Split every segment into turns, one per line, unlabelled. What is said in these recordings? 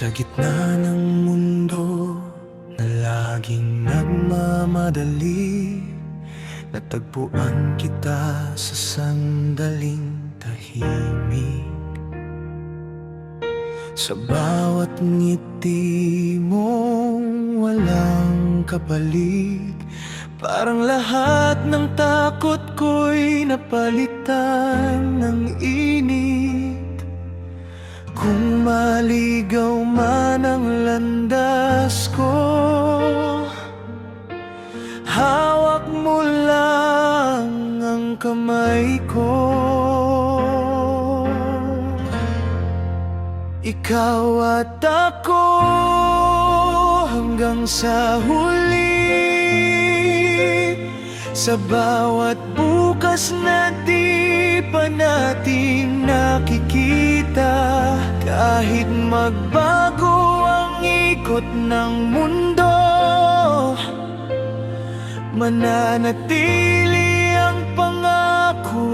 Sa gitna ng mundo na laging nagmamadali, natagpuan kita sa sandaling tahimik. Sa bawat ngiti mong walang kapalit, parang lahat ng takot ko'y napalitan ng init. Kung maligaw man ang landas ko, hawak mo lang ang kamay ko. Ikaw at ako hanggang sa huli, sa bawat bukas na di pa natin nakikita. Kahit magbago ang ikot ng mundo, mananatili ang pangako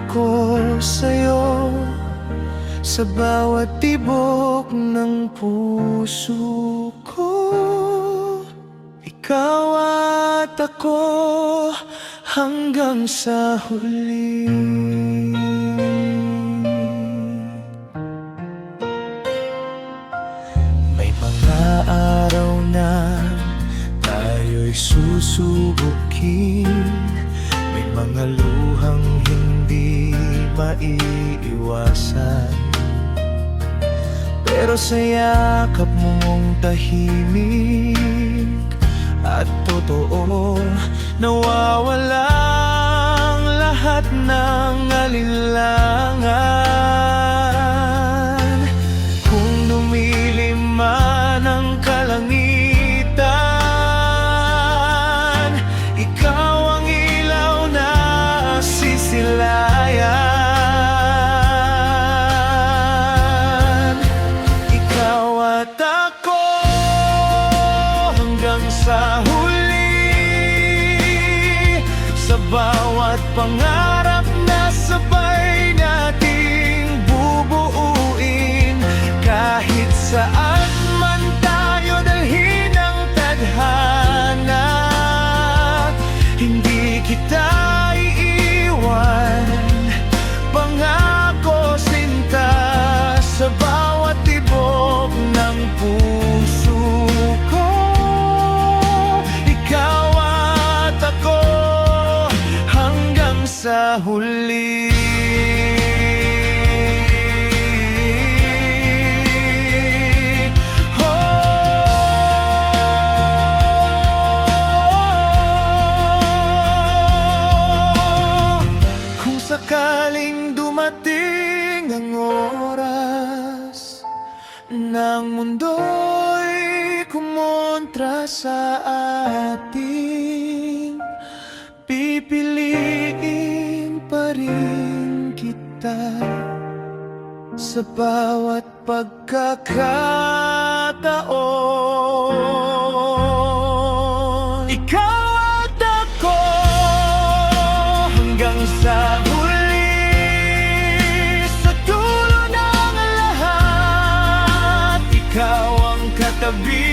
ko sa'yo. Sa bawat tibok ng puso ko, ikaw at ako hanggang sa huli. May mga araw na tayo'y susubukin, may mga luhang hindi maiiwasan. Pero sa yakap mong tahimik at totoo, nawawalang lahat ng alinlangan. Kung dumilim man ang kalangitan, ikaw ang ilaw na sisilayan. Sa huli, sa bawat pangarap na sabay nating bubuuin, kahit saan man tayo dalhin ang tadhana, hindi kita iiwan. Pangako sinta, sa bawat tibok ng puso ko, sa huli. Kung sakaling dumating ang oras ng mundo'y kumontra sa atin, pipiliin pa rin kita sa bawat pagkakataon. Ikaw at ako hanggang sa huli, sa dulo ng lahat, ikaw ang katabi.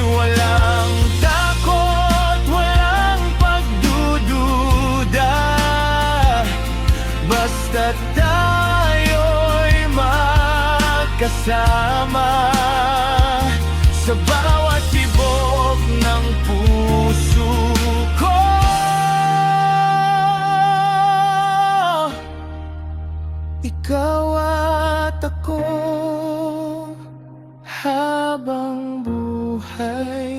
Walang takot, walang pagdududa, basta't tayo'y magkasama. Sa bawat tibok ng puso ko, ikaw at ako habang buhay,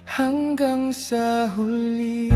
hanggang sa huli.